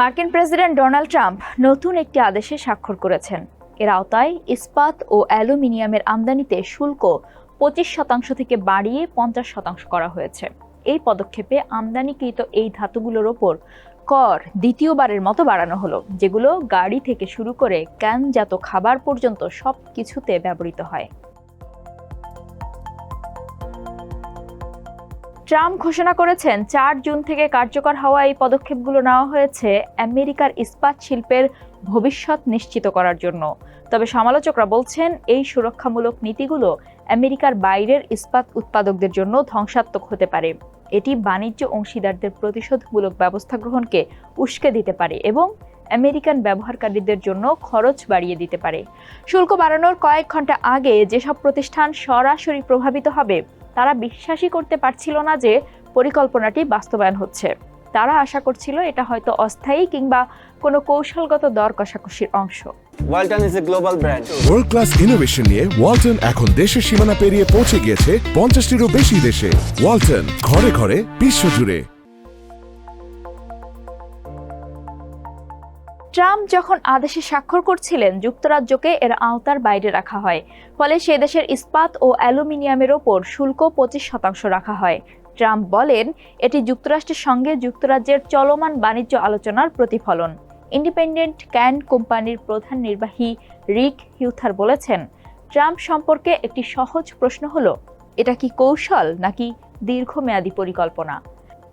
মার্কিন president Donald Trump নতুন একটি আদেশে স্বাক্ষর করেছেন। এর আওতায় ইস্পাত ও অ্যালুমিনিয়ামের আমদানিতে শুল্ক 25% থেকে বাড়িয়ে 50% করা হয়েছে। এই পদক্ষেপে আমদানিকৃত এই ধাতুগুলোর ওপর কর দ্বিতীয়বারের মতো বাড়ানো হলো, যেগুলো গাড়ি থেকে শুরু করে ক্যানজাত খাবার পর্যন্ত সব কিছুতে ব্যবহৃত হয়। ট্রাম্প ঘোষণা করেছেন 4 জুন থেকে কার্যকর হওয়া এই পদক্ষেপগুলো নেওয়া হয়েছে আমেরিকার ইস্পাত শিল্পের ভবিষ্যৎ নিশ্চিত করার জন্য। তবে সমালোচকরা বলছেন এই সুরক্ষামূলক নীতিগুলো আমেরিকার বাইরের ইস্পাত উৎপাদকদের জন্য ধ্বংসাত্মক হতে পারে। এটি বাণিজ্য অংশীদারদের প্রতিশোধমূলক ব্যবস্থা গ্রহণকে উস্কে দিতে পারে এবং আমেরিকান ব্যবহারকারীদের জন্য খরচ বাড়িয়ে দিতে পারে। শুল্ক বাড়ানোর কয়েক ঘন্টা আগে যেসব প্রতিষ্ঠান সরাসরি প্রভাবিত হবে তারা বিশ্বাসই করতে পারছিল না যে পরিকল্পনাটি বাস্তবায়ন হচ্ছে। তারা আশা করছিল এটা হয়তো অস্থায়ী কিংবা কোনো কৌশলগত দর কষাকষির অংশ। Walton is a global brand. World class innovation নিয়ে ওয়ালটন এখন দেশের সীমানা পেরিয়ে পৌঁছে গিয়েছে 50টিরও বেশি দেশে। ওয়ালটন, ঘরে ঘরে বিশ্বজুড়ে। ট্রাম্প যখন আদেশে স্বাক্ষর করছিলেন, যুক্তরাজ্যকে এর আওতার বাইরে রাখা হয়। ফলে সে দেশের ইস্পাত ও অ্যালুমিনিয়ামের ওপর শুল্ক 25% রাখা হয়। ট্রাম্প বলেন, এটি যুক্তরাষ্ট্রের সঙ্গে যুক্তরাজ্যের চলমান বাণিজ্য আলোচনার প্রতিফলন। ইন্ডিপেন্ডেন্ট ক্যান কোম্পানির প্রধান নির্বাহী রিক হিউথার বলেছেন, ট্রাম্প সম্পর্কে একটি সহজ প্রশ্ন হলো, এটা কি কৌশল নাকি দীর্ঘমেয়াদী পরিকল্পনা?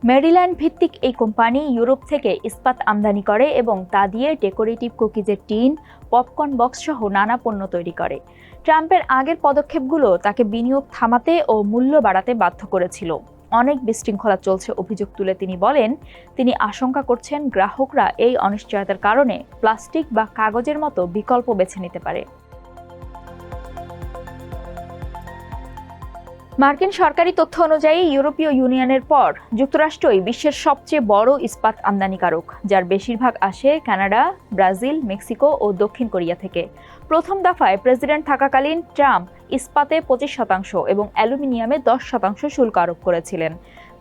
মেরিল্যান্ড ভিত্তিক এই কোম্পানি ইউরোপ থেকে ইস্পাত আমদানি করে এবং তা দিয়ে ডেকোরেটিভ কুকিজের টিন, পপকর্ন বক্স সহ নানা পণ্য তৈরি করে। ট্রাম্পের আগের পদক্ষেপগুলো তাকে বিনিয়োগ থামাতে ও মূল্য বাড়াতে বাধ্য করেছিল। অনেক বিশৃঙ্খলা চলছে অভিযোগ তুলে তিনি বলেন, তিনি আশঙ্কা করছেন গ্রাহকরা এই অনিশ্চয়তার কারণে প্লাস্টিক বা কাগজের মতো বিকল্প বেছে নিতে পারে। মার্কিন সরকারি তথ্য অনুযায়ী ইউরোপীয় ইউনিয়নের পর যুক্তরাষ্ট্রই বিশ্বের সবচেয়ে বড় ইস্পাত আমদানিকারক, যার বেশিরভাগ আসে কানাডা, ব্রাজিল, মেক্সিকো ও দক্ষিণ কোরিয়া থেকে। প্রথম দফায় প্রেসিডেন্ট থাকাকালীন ট্রাম্প ইস্পাতে 25% এবং অ্যালুমিনিয়ামে 10% শুল্ক আরোপ করেছিলেন।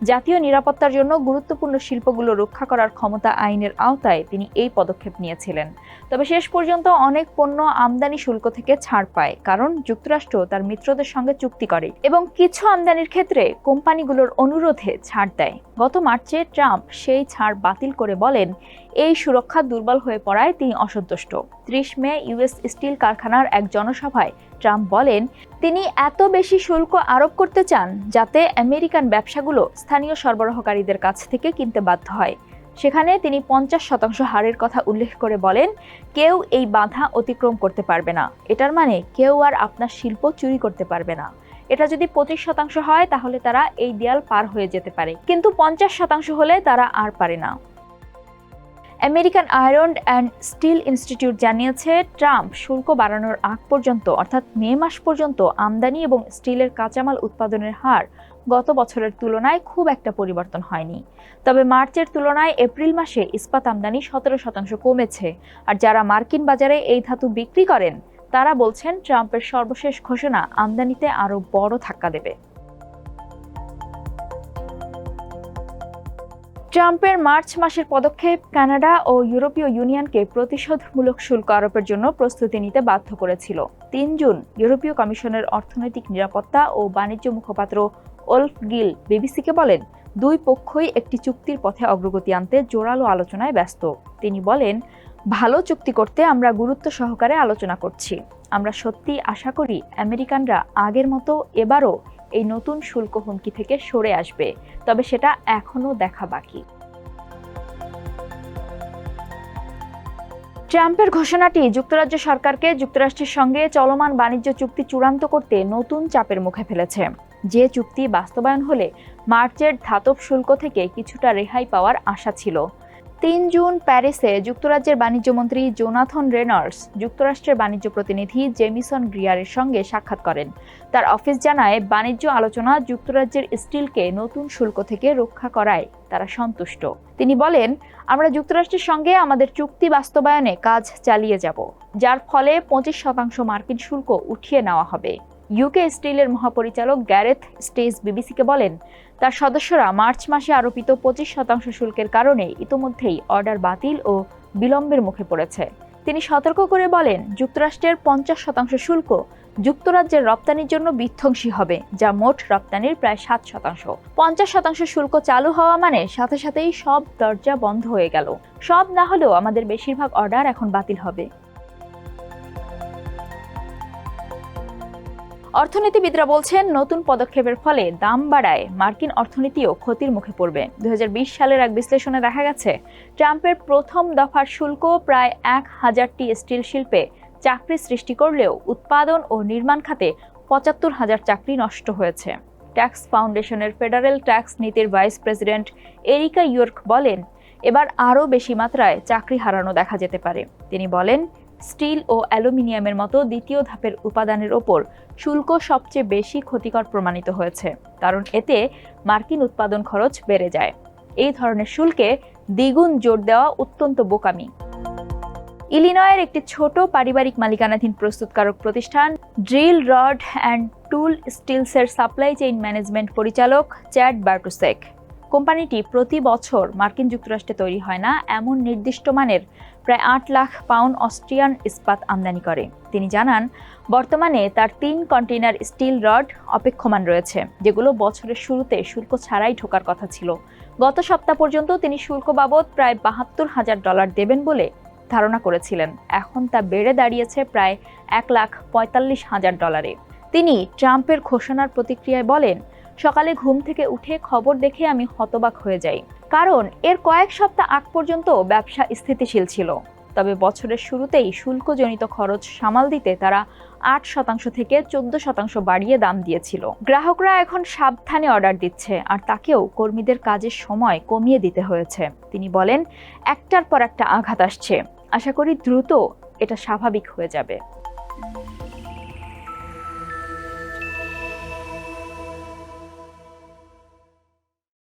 জাতীয় নিরাপত্তার জন্য গুরুত্বপূর্ণ শিল্পগুলো রক্ষা করার ক্ষমতা আইনের আওতায় তিনি এই পদক্ষেপ নিয়েছিলেন। তবে শেষ পর্যন্ত অনেক পণ্য আমদানি শুল্ক থেকে ছাড় পায়, কারণ যুক্তরাষ্ট্র তার মিত্রদের সঙ্গে চুক্তি করে এবং কিছু আমদানির ক্ষেত্রে কোম্পানিগুলোর অনুরোধে ছাড় দেয়। গত মার্চে ট্রাম্প সেই ছাড় বাতিল করে বলেন, এই সুরক্ষা দুর্বল হয়ে পড়ায় তিনি অসন্তুষ্ট। 30 মে ইউএস স্টিল কারখানার এক জনসভায় ট্রাম্প বলেন, তিনি এত বেশি শুল্ক আরোপ করতে চান যাতে আমেরিকান ব্যবসাগুলো স্থানীয় সরবরাহকারীদের কাছ থেকে কিনতে বাধ্য হয়। সেখানে তিনি 50% হারের কথা উল্লেখ করে বলেন, কেউ এই বাধা অতিক্রম করতে পারবে না। এটার মানে কেউ আর আপনার শিল্প চুরি করতে পারবে না। এটা যদি 25% হয় তাহলে তারা এই দেয়াল পার হয়ে যেতে পারে, কিন্তু 50% হলে তারা আর পারে না। American iron and steel institute জানিয়েছে, ট্রাম্প শুল্ক বাড়ানোর আগ পর্যন্ত অর্থাৎ মে মাস পর্যন্ত আমদানি এবং স্টিলের কাঁচামাল উৎপাদনের হার গত বছরের তুলনায় খুব একটা পরিবর্তন হয়নি। তবে মার্চের তুলনায় এপ্রিল মাসে ইস্পাত আমদানি 17% কমেছে। আর যারা মার্কিন বাজারে এই ধাতু বিক্রি করেন তারা বলছেন, ট্রাম্পের সর্বশেষ ঘোষণা আমদানিতে আরও বড় ধাক্কা দেবে। ট্রাম্পের মার্চ মাসের পদক্ষেপ কানাডা ও ইউরোপীয় ইউনিয়নকে প্রতিশোধমূলক শুল্ক আরোপের জন্য প্রস্তুতি নিতে বাধ্য করেছিল। 3 জুন ইউরোপীয় কমিশনের অর্থনৈতিক নিরাপত্তা ও বাণিজ্য মুখপাত্র ওলফ গিল বিবিসিকে বলেন, দুই পক্ষই একটি চুক্তির পথে অগ্রগতি আনতে জোরালো আলোচনায় ব্যস্ত। তিনি বলেন, ভালো চুক্তি করতে আমরা গুরুত্ব সহকারে আলোচনা করছি। আমরা সত্যি আশা করি আমেরিকানরা আগের মতো এবারও এই নতুন শুল্ক হুমকি থেকে সরে আসবে, তবে সেটা এখনো দেখা বাকি। ট্রাম্পের ঘোষণাটি যুক্তরাজ্য সরকারকে যুক্তরাষ্ট্রের সঙ্গে চলমান বাণিজ্য চুক্তি চূড়ান্ত করতে নতুন চাপের মুখে ফেলেছে। যে চুক্তি বাস্তবায়ন হলে মার্চের ধাতব শুল্ক থেকে কিছুটা রেহাই পাওয়ার আশা ছিল। 3 জুন প্যারিসে যুক্তরাজ্যের বাণিজ্যমন্ত্রী জোনাথন রেনল্ডস যুক্তরাষ্ট্রের বাণিজ্য প্রতিনিধি জেমিসন গ্রিয়ারের সঙ্গে সাক্ষাৎ করেন। তার অফিস জানায়, বাণিজ্য আলোচনা যুক্তরাজ্যের স্টিলকে নতুন শুল্ক থেকে রক্ষা করায় তারা সন্তুষ্ট। তিনি বলেন, আমরা যুক্তরাষ্ট্রের সঙ্গে আমাদের চুক্তি বাস্তবায়নে কাজ চালিয়ে যাব, যার ফলে 25% মার্কিন শুল্ক উঠিয়ে নেওয়া হবে। ইউকে স্টিলের মহাপরিচালক গ্যারেথ স্টেজ বিবিসিকে বলেন, তার সদস্যরা মার্চ মাসে আরোপিত 25% শুল্কের কারণে ইতোমধ্যেই অর্ডার বাতিল ও বিলম্বের মুখে পড়েছে। তিনি সতর্ক করে বলেন, যুক্তরাষ্ট্রের 50% শুল্ক যুক্তরাজ্যের রপ্তানির জন্য বিধ্বংসী হবে, যা মোট রপ্তানির প্রায় 7%। 50% শুল্ক চালু হওয়া মানে সাথে সাথেই সব দরজা বন্ধ হয়ে গেল। সব না হলেও আমাদের বেশিরভাগ অর্ডার এখন বাতিল হবে। অর্থনীতিবিদরা বলছেন, নতুন পদক্ষেপের ফলে দাম বাড়ায় মার্কিন অর্থনীতিও ক্ষতির মুখে পড়বে। 2020 সালের এক বিশ্লেষণে দেখা গেছে, ট্রাম্পের প্রথম দফার শুল্ক প্রায় 1000টি স্টিল শিল্পে চাকরি সৃষ্টি করলেও উৎপাদন ও নির্মাণ খাতে 75,000 চাকরি নষ্ট হয়েছে। ট্যাক্স ফাউন্ডেশনের ফেডারেল ট্যাক্স নীতির ভাইস প্রেসিডেন্ট এরিকা ইয়র্ক বলেন, এবার আরও বেশি মাত্রায় চাকরি হারানো দেখা যেতে পারে। তিনি বলেন, স্টিল ও অ্যালুমিনিয়ামের মতো দ্বিতীয় ধাপের উপাদানের ওপর শুল্ক সবচেয়ে বেশি ক্ষতিকর প্রমাণিত হয়েছে, কারণ এতে মার্কিন উৎপাদন খরচ বেড়ে যায়। এই ধরনের শুল্কে দ্বিগুণ জোর দেওয়া অত্যন্ত বোকামি। ইলিনয়ের একটি ছোট পারিবারিক মালিকানাধীন প্রস্তুতকারক প্রতিষ্ঠান ড্রিল রড অ্যান্ড টুল স্টিলসের সাপ্লাই চেইন ম্যানেজমেন্ট পরিচালক চ্যাড বার্টুসেক কোম্পানিটি প্রতি বছর মার্কিন যুক্তরাষ্ট্রে তৈরি হয় না এমন নির্দিষ্ট মানের প্রায় 8 লাখ পাউন্ড অস্ট্রিয়ান ইস্পাত আমদানি করে। তিনি জানান, বর্তমানে তার 3 কন্টেইনার স্টিল রড অপেক্ষমান রয়েছে, যেগুলো বছরের শুরুতে শুল্ক ছাড়াই ঢোকার কথা ছিল। গত সপ্তাহ পর্যন্ত তিনি শুল্ক বাবদ প্রায় $72,000 দেবেন বলে ধারণা করেছিলেন। এখন তা বেড়ে দাঁড়িয়েছে প্রায় $1,45,000। তিনি ট্রাম্পের ঘোষণার প্রতিক্রিয়ায় বলেন, সকালে ঘুম থেকে উঠে খবর দেখে আমি হতবাক হয়ে যাই, কারণ এর কয়েক সপ্তাহ আগ পর্যন্ত ব্যবসা স্থিতিশীল ছিল। তবে বছরের শুরুতেই শুল্কজনিত খরচ সামাল দিতে তারা 8% থেকে 14% বাড়িয়ে দাম দিয়েছিল। গ্রাহকরা এখন সাবধানে অর্ডার দিচ্ছে, আর তাকেও কর্মীদের কাজের সময় কমিয়ে দিতে হয়েছে। তিনি বলেন, একটার পর একটা আঘাত আসছে, আশা করি দ্রুত এটা স্বাভাবিক হয়ে যাবে।